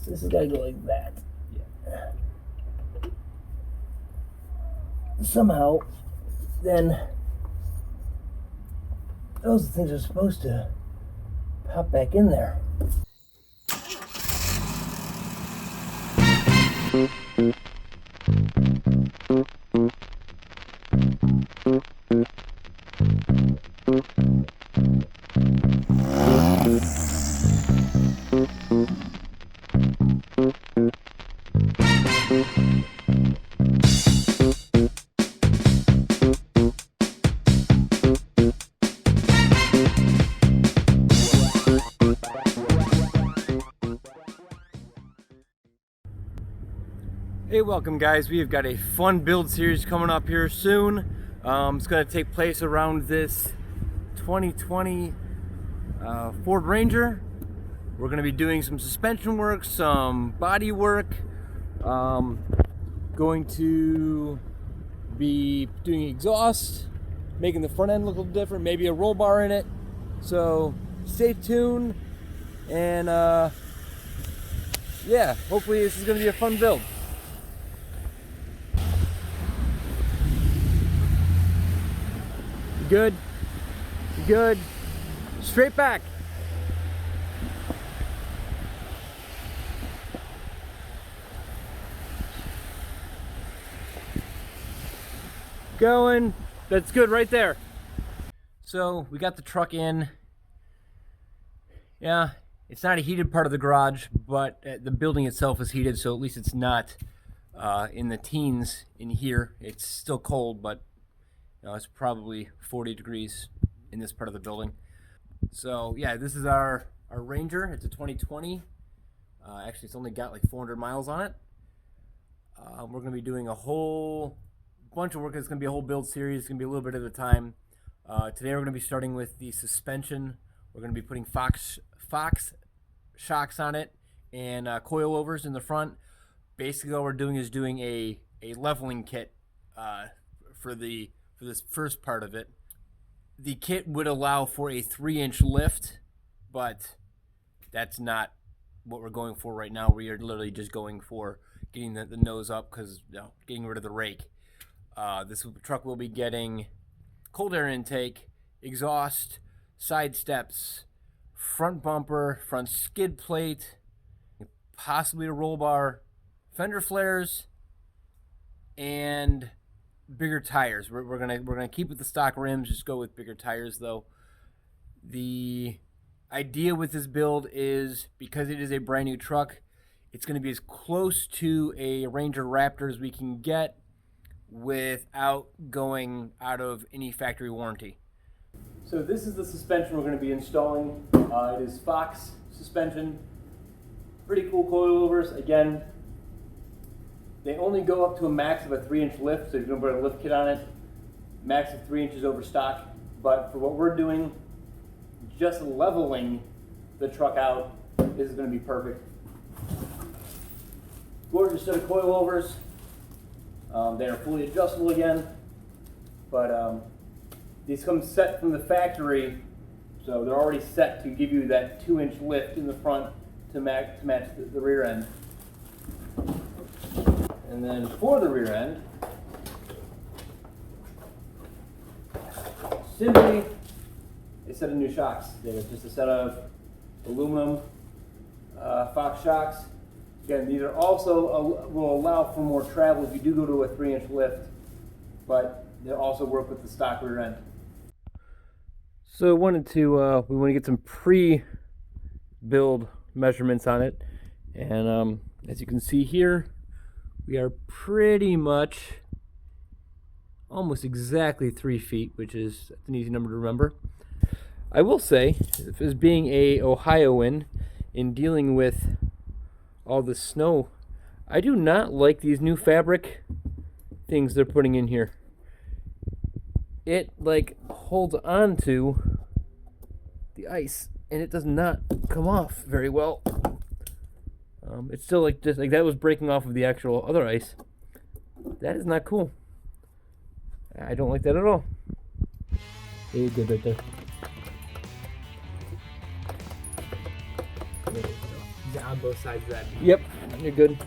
So this has got to go like that. Yeah. Somehow, then those things are supposed to pop back in there. Hey, welcome guys. We've got a fun build series coming up here soon. It's going to take place around this 2020 Ford Ranger. We're going to be doing some suspension work, some body work. Going to be doing exhaust, making the front end look a little different, maybe a roll bar in it. So stay tuned, and yeah, hopefully this is going to be a fun build. Good, good, straight back. Going, that's good right there. So we got the truck in. Yeah, it's not a heated part of the garage, but the building itself is heated, so at least it's not in the teens in here. It's still cold, but it's probably 40 degrees in this part of the building. So yeah, this is our Ranger. It's a 2020. Actually, it's only got like 400 miles on it. We're going to be doing a whole bunch of work. It's going to be a whole build series. It's going to be a little bit at a time. Today we're going to be starting with the suspension. We're going to be putting Fox shocks on it and coil overs in the front. Basically, all we're doing is doing a leveling kit for this first part of it. The kit would allow for a 3-inch lift, but that's not what we're going for right now. We are literally just going for getting the nose up, because getting rid of the rake. This truck will be getting cold air intake, exhaust, side steps, front bumper, front skid plate, possibly a roll bar, fender flares, and bigger tires. We're gonna keep with the stock rims, just go with bigger tires though. The idea with this build is, because it is a brand new truck, it's going to be as close to a Ranger Raptor as we can get without going out of any factory warranty. So this is the suspension we're going to be installing. It is Fox suspension. Pretty cool coil overs. Again, they only go up to a max of a 3-inch lift, so you're going to put a lift kit on it. Max of 3 inches over stock. But for what we're doing, just leveling the truck out, this is going to be perfect. Gorgeous set of coil overs. They are fully adjustable again, but these come set from the factory, so they're already set to give you that 2-inch lift in the front to match the rear end. And then for the rear end, simply a set of new shocks. They're just a set of aluminum Fox shocks. Again, these are also will allow for more travel if you do go to a 3-inch lift, but they also work with the stock rear end. So we want to get some pre-build measurements on it, and as you can see here, we are pretty much almost exactly 3 feet, which is an easy number to remember. I will say, as being a Ohioan, in dealing with all the snow, I do not like these new fabric things they're putting in here. It like holds on to the ice and it does not come off very well. It's still like just like that was breaking off of the actual other ice. That is not cool. I don't like that at all. Hey, good right there. on both sides of that. Yep, you're good.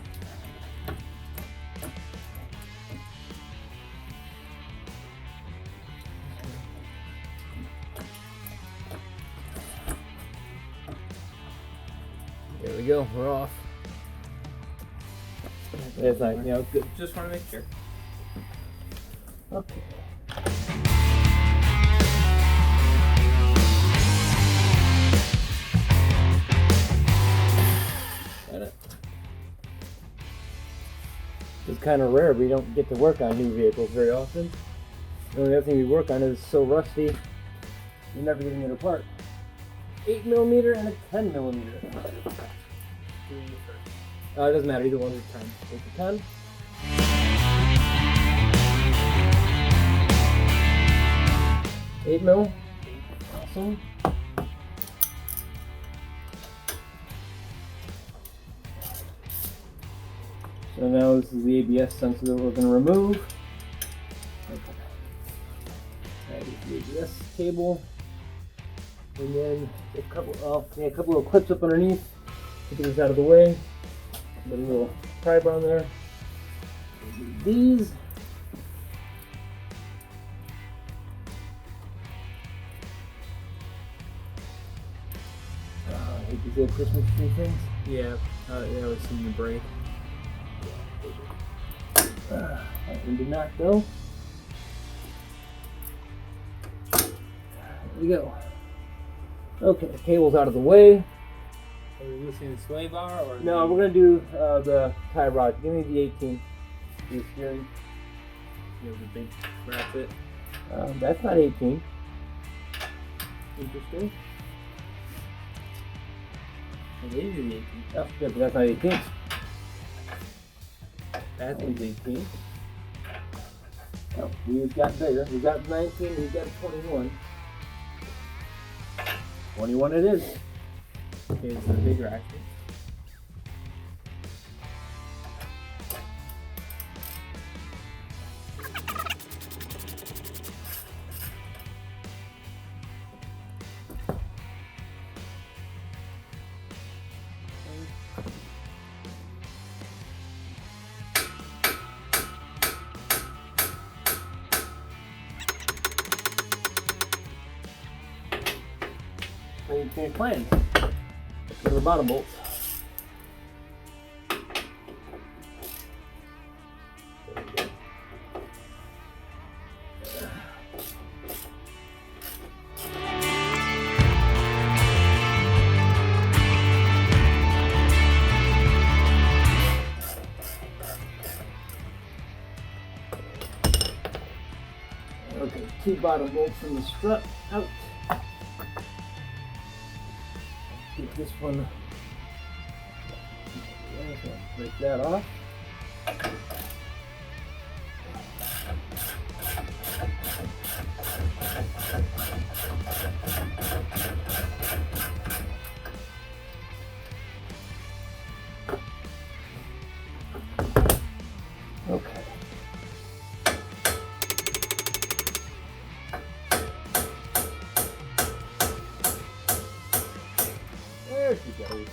There we go, we're off. That's nice, yeah, good. Just want to make sure. Okay. Got it. It's kind of rare. We don't get to work on new vehicles very often. The only other thing we work on is so rusty, you're never getting it apart. 8mm and a 10mm. It doesn't matter, either one's a 10. Take the 10. Eight mil. Awesome. So now this is the ABS sensor that we're going to remove. Okay. That is the ABS cable. And then a couple of clips up underneath. Get this out of the way. Put a little pry bar on there. These. I hate these little Christmas tree things. Yeah, that was in the break. That one did not go. There we go. Okay, the cable's out of the way. Are we loosening the sway bar or? No, we're gonna do the tie rod. Give me the 18. The steering. You know, the big bracket. That's not 18. Interesting. It is an 18. Oh, yeah, but that's not 18. That is 18. Oh, we've got bigger. We've got 19. We've got 21. 21 it is. Okay, so the bigger action. So you change plans. For the bottom bolts. Okay, two bottom bolts from the strut out. Get this one. Break that off. Okay. There she goes.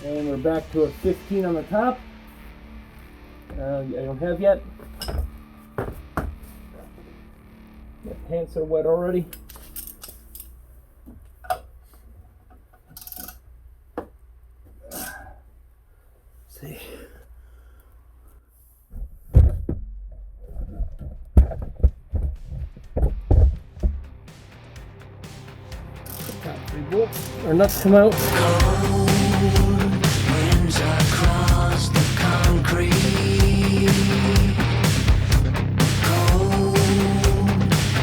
And we're back to a 15 on the top. I don't have yet. My pants are wet already. See. Top three bolts. Our nuts come out. Winds across the concrete. Cold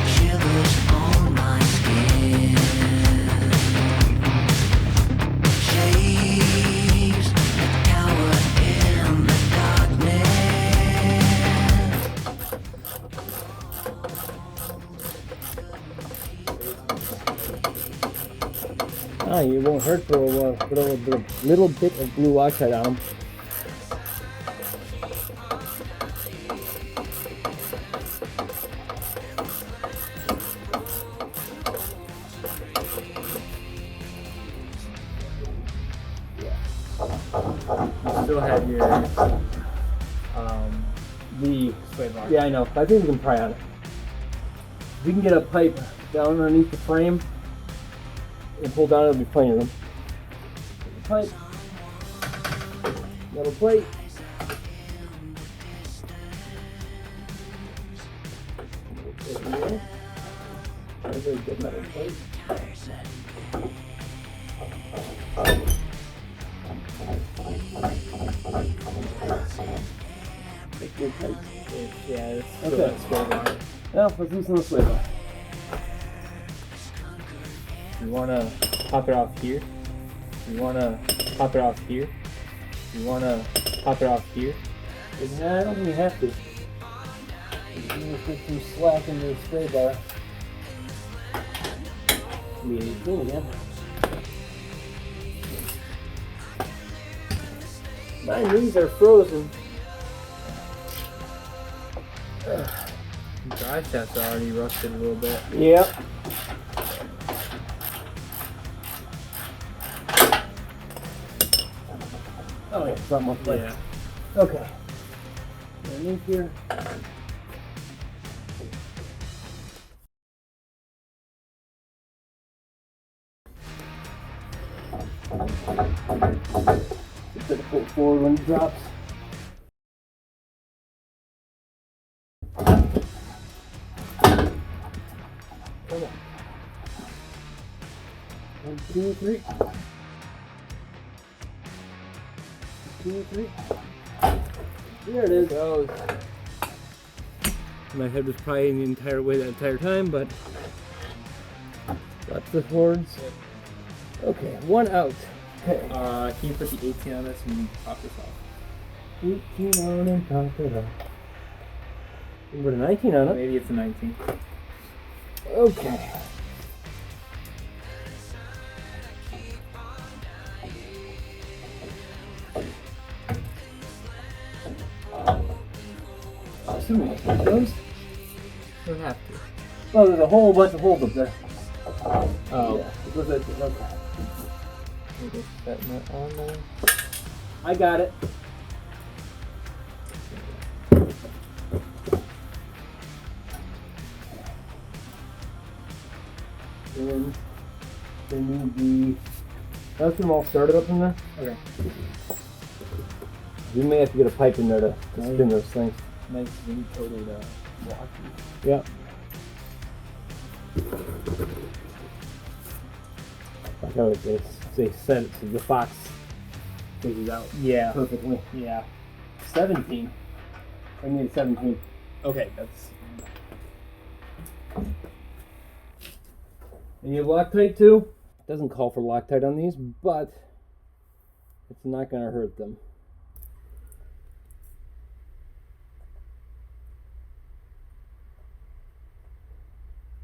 shivers on my skin. Shapes that cower in the darkness. Ah, it won't hurt for a while. Put a little bit of blue oxide on them. You still have your The sway bar. Yeah, I know. I think we can pry on it. If we can get a pipe down underneath the frame and pull down, it'll be plenty of them. Pipe, metal plate. Very good metal plate. Yeah, it's Okay. that sway bar. Now let's loosen the sway bar. You wanna pop it off here. You wanna pop it off here. You wanna pop it off here. Nah, I don't think you have to. You can just get some slack into the sway bar. Be cool again. My knees are frozen. The drive shaft's already rusted a little bit. Yep. Oh yeah, it's not much left. Yeah. Okay. Underneath here. Just gotta pull it forward when it drops. Come on. 1, 2, 3. 2, 3. There it is. Goes. My head was probably the entire way that entire time, but lots of horns. Okay, one out. Okay. Can you put the 18 on this and pop this off? 18 on and pop it up. We put a 19 on it. Maybe it's a 19. Okay. Assuming it goes. Don't have to. Oh, there's a whole bunch of holes up there. Oh. Yeah, it goes right there. Okay. Maybe set that on there. I got it. And they need the. Let's get them all started up in there. Okay. We may have to get a pipe in there to spin those things. Nice and coated block. Yeah. Like how they said it, so the Fox figures out Yeah. perfectly. Yeah. 17. I need 17. Okay, that's. And you have Loctite too? Doesn't call for Loctite on these, but it's not going to hurt them.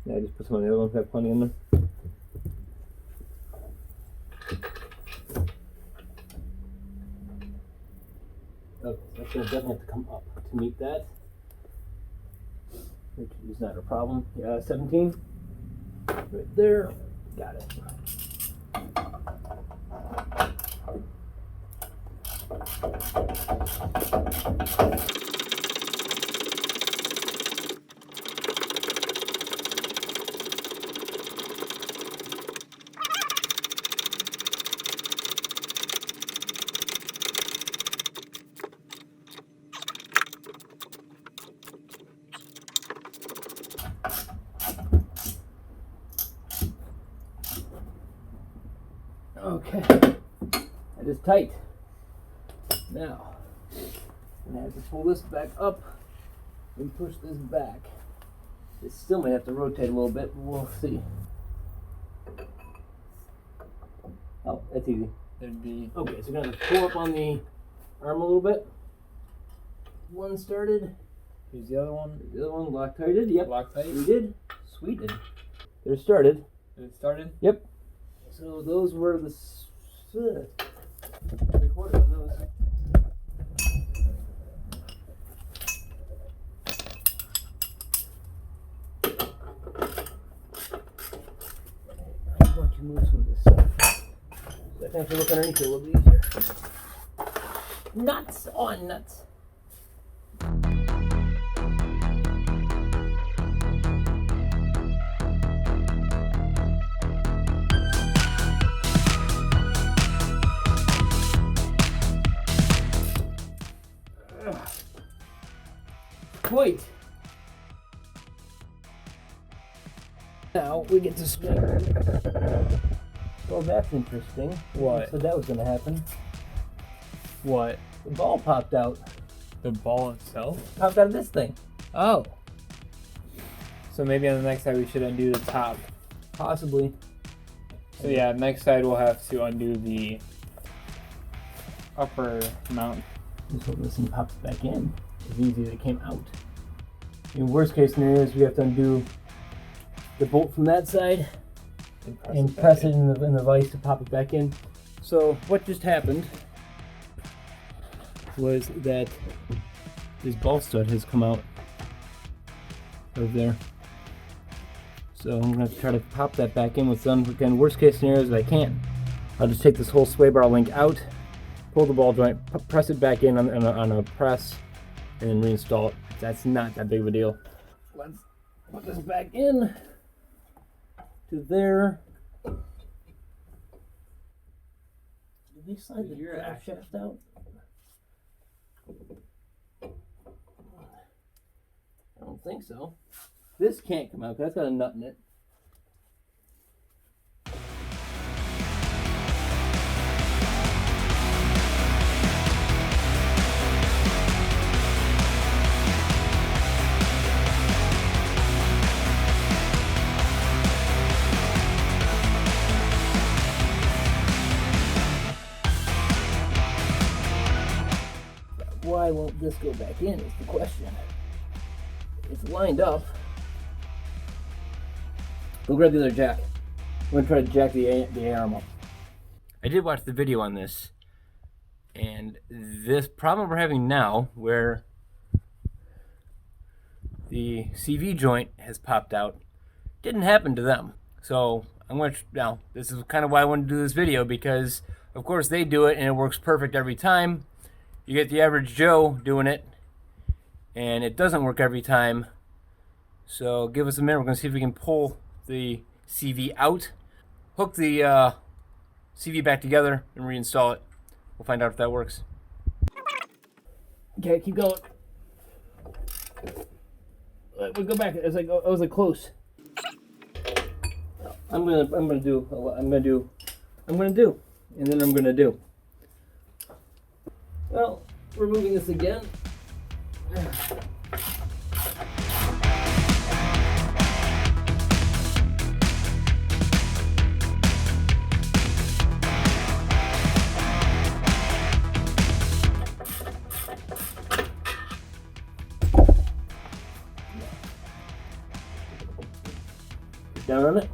Yeah, just put some on the other ones. Have plenty in there. Okay, that's going to definitely have to come up to meet that, which is not a problem. 17. Right there. Got it. Okay, that is tight. Now, I'm gonna have to pull this back up and push this back. It still may have to rotate a little bit, but we'll see. Oh, that's easy. There'd be. Okay, so we're gonna pull up on the arm a little bit. One started. Here's the other one. The other one Loctited. Yep. Loctite. We did. Sweet. They're started. It started. Yep. So those were the 3/4 on those. Why don't you move some of this stuff? So I can actually look underneath it a little bit easier. Nuts on nuts. Wait. Now we get to spin. Well, that's interesting. What? So that was going to happen. What? The ball popped out. The ball itself? Popped out of this thing. Oh. So maybe on the next side we should undo the top. Possibly. So yeah, next side we'll have to undo the upper mount. Just hope this thing pops back in as easy as it came out. In worst case scenario is we have to undo the bolt from that side and press it in the vise to pop it back in. So what just happened was that this ball stud has come out of there. So I'm gonna have to try to pop that back in with some, again, worst case scenarios I can. I'll just take this whole sway bar link out, pull the ball joint, press it back in on a press, and then reinstall it. That's not that big of a deal. Let's put this back in to there. Did they slide the drive shaft out? I don't think so. This can't come out because that's got a nut in it. Why won't this go back in is the question. It's lined up. Go grab the other jack. I'm going to try to jack the arm up. I did watch the video on this, and this problem we're having now, where the CV joint has popped out, didn't happen to them. So I'm going to, now, this is kind of why I wanted to do this video, because of course they do it and it works perfect every time. You get the average Joe doing it, and it doesn't work every time. So give us a minute. We're going to see if we can pull the CV out, hook the CV back together, and reinstall it. We'll find out if that works. Okay, keep going. We'll go back. I was like close. I'm gonna do, and then I'm gonna do. Well, we're moving this again. Down on it.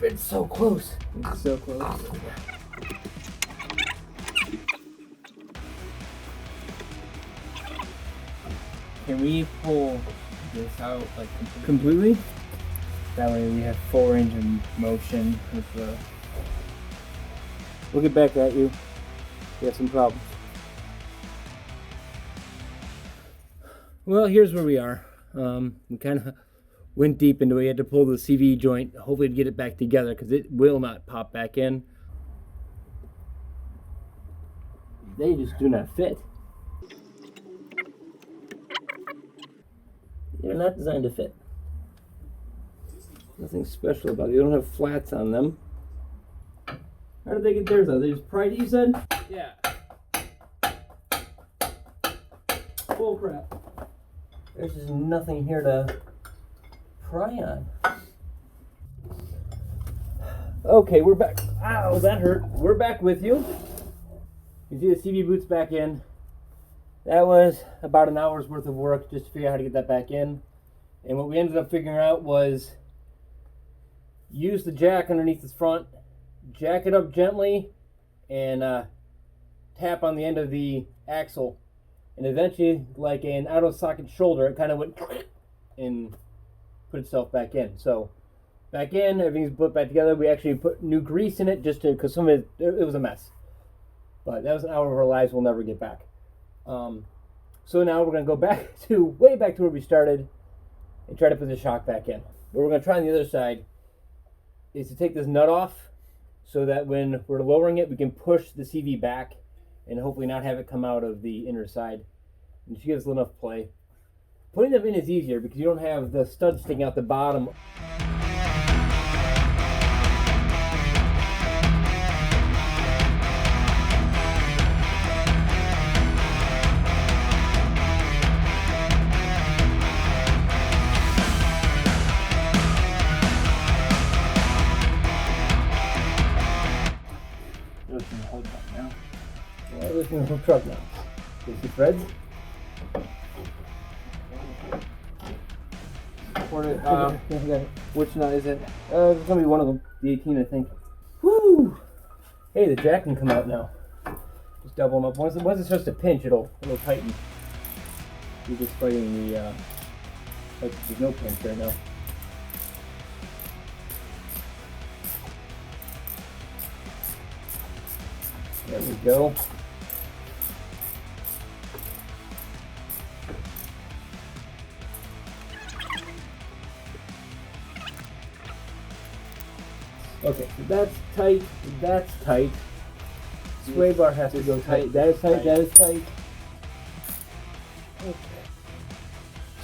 It's so close. It's so close. Can we pull this out like completely? That way we have full range of motion with the... We'll get back at you. We have some problems. Well, here's where we are. We kind of went deep into it. We had to pull the CV joint, hopefully to get it back together, because it will not pop back in. They just do not fit. They're not designed to fit. Nothing special about it. They don't have flats on them. How did they get theirs out? They just pried it, you said? Yeah. Bull crap. There's just nothing here to pry on. Okay, we're back. Ow, that hurt. We're back with you. You see the CV boot's back in. That was about an hour's worth of work just to figure out how to get that back in. And what we ended up figuring out was use the jack underneath the front, jack it up gently, and tap on the end of the axle. And eventually, like an out-of-socket shoulder, it kind of went and put itself back in. So, back in, everything's put back together. We actually put new grease in it just to, because some of it was a mess. But that was an hour of our lives we'll never get back. So now we're going to go back to way back to where we started and try to put the shock back in. What we're going to try on the other side is to take this nut off so that when we're lowering it, we can push the CV back and hopefully not have it come out of the inner side. And she gives enough play. Putting them in is easier because you don't have the stud sticking out the bottom. Listen to the whole truck now. You see threads? Which nut is it? It's gonna be one of them. The 18, I think. Woo! Hey, the jack can come out now. Just double them up. Once it's just a pinch, it'll tighten. You're just fighting the like there's no pinch right now. There we go. Okay, so that's tight, that's tight. Sway bar has to go tight. That is tight, that is tight. Okay.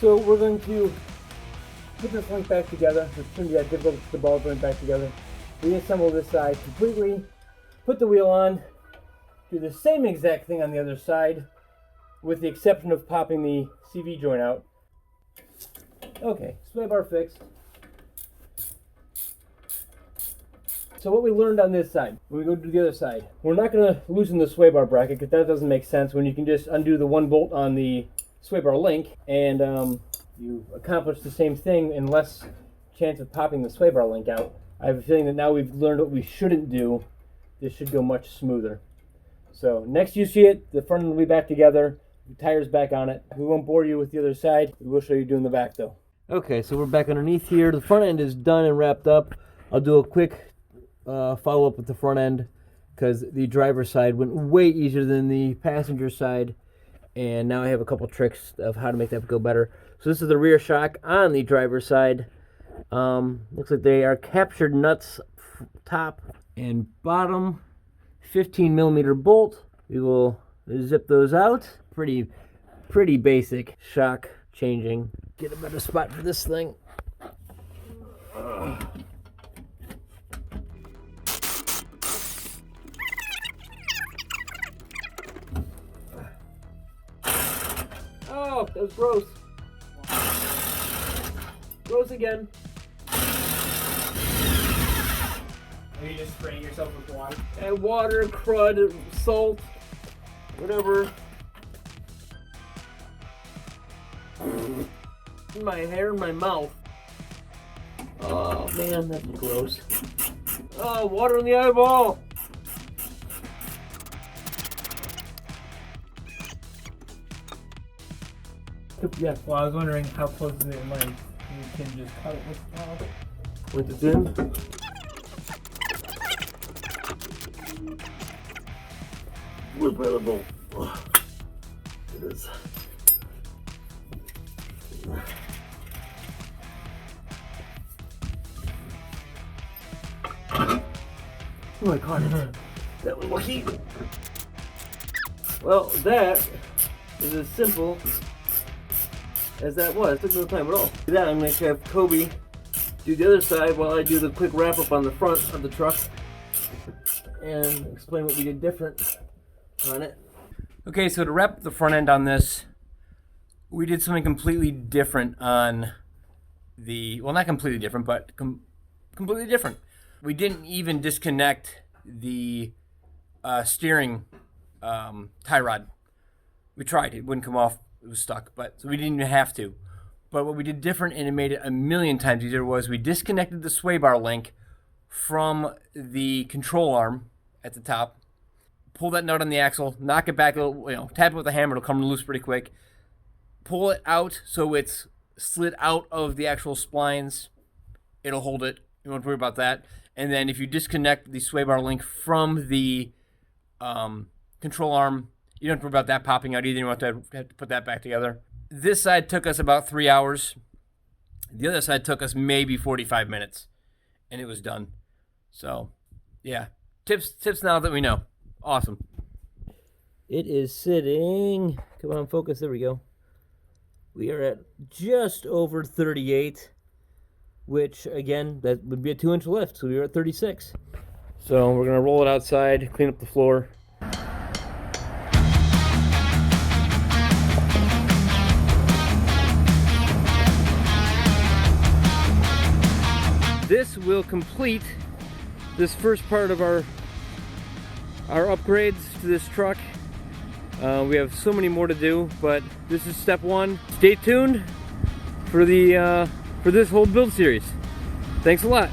So we're going to put this link back together. It's going to be that difficult to put the ball joint back together. Reassemble this side completely, put the wheel on, do the same exact thing on the other side, with the exception of popping the CV joint out. Okay, sway bar fixed. So what we learned on this side, when we go to the other side, we're not going to loosen the sway bar bracket because that doesn't make sense when you can just undo the one bolt on the sway bar link and you accomplish the same thing in less chance of popping the sway bar link out. I have a feeling that now we've learned what we shouldn't do. This should go much smoother. So next you see it, the front end will be back together, the tires back on it. We won't bore you with the other side. We will show you doing the back though. Okay, so we're back underneath here. The front end is done and wrapped up. I'll do a quick follow up with the front end because the driver's side went way easier than the passenger side, and now I have a couple tricks of how to make that go better. So this is the rear shock on the driver's side. Looks like they are captured nuts, top and bottom, 15 millimeter bolt. We will zip those out. Pretty basic shock changing. Get a better spot for this thing. Oh, that was gross. Gross again. Are you just spraying yourself with water? And water, crud, salt, whatever. In my hair, in my mouth. Oh man, that's gross. Oh, water in the eyeball. Yeah, well, I was wondering how close is it in length. You can just cut it with With the thin. Repairable. It is. Oh my god, that was lucky. Well, that is as simple as that was. It took no time at all. Do that, I'm going to have Kobe do the other side while I do the quick wrap up on the front of the truck and explain what we did different on it. Okay, so to wrap up the front end on this, we did something completely different on the, well, not completely different, but completely different. We didn't even disconnect the steering tie rod. We tried, it wouldn't come off. It was stuck, but so we didn't even have to. But what we did different, and it made it a million times easier, was we disconnected the sway bar link from the control arm at the top, pull that nut on the axle, knock it back a little, tap it with a hammer, it'll come loose pretty quick. Pull it out so it's slid out of the actual splines. It'll hold it. You won't worry about that. And then if you disconnect the sway bar link from the control arm You don't have to worry about that popping out either. You don't have to put that back together. This side took us about 3 hours. The other side took us maybe 45 minutes, and it was done. So, yeah. Tips now that we know. Awesome. It is sitting, come on, focus, there we go. We are at just over 38, which, again, that would be a 2-inch lift, so we were at 36. So we're going to roll it outside, clean up the floor. This will complete this first part of our upgrades to this truck. We have so many more to do, but this is step one. Stay tuned for this whole build series. Thanks a lot.